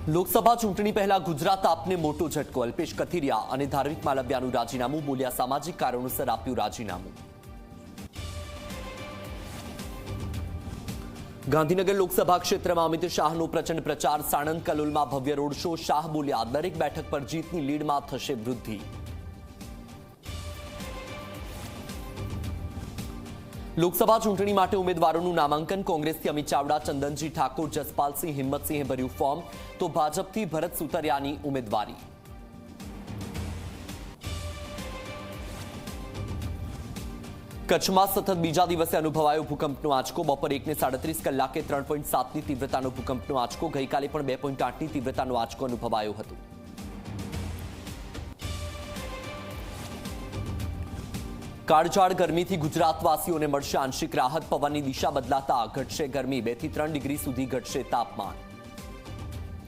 લોકસભા ચૂંટણી પહેલા ગુજરાત આપને મોટો ઝટકો. અલ્પેશ કથિરિયા અને ધાર્મિક માલવ્યાનું રાજીનામું. બોલ્યા, સામાજિક કારણોસર આપ્યું રાજીનામું. ગાંધીનગર લોકસભા ક્ષેત્રમાં અમિત શાહનો પ્રચંડ પ્રચાર. સાણંદ કલોલમાં ભવ્ય રોડ શો. શાહ બોલ્યા, દરેક બેઠક પર જીતની લીડમાં થશે વૃદ્ધિ. લોકસભા ચૂંટણી માટે ઉમેદવારોનું નામાંકન. કોંગ્રેસથી અમિત ચાવડા, ચંદનજી ઠાકોર, જસપાલસિંહ, હિંમતસિંહે ભર્યું ફોર્મ, તો ભાજપથી ભરત સુતરિયાની ઉમેદવારી. કચ્છમાં સતત બીજા દિવસે અનુભવાયો ભૂકંપનો આંચકો. બપોરે 1:37 કલાકે 3.7ની તીવ્રતાનો ભૂકંપનો આંચકો. ગઈકાલે પણ 2.8ની તીવ્રતાનો આંચકો અનુભવાયો હતો. કાળઝાળ ગરમીથી ગુજરાતવાસીઓને મળશે આંશિક રાહત. પવનની દિશા બદલાતા ઘટશે ગરમી. 2 થી 3 ડિગ્રી સુધી ઘટશે તાપમાન.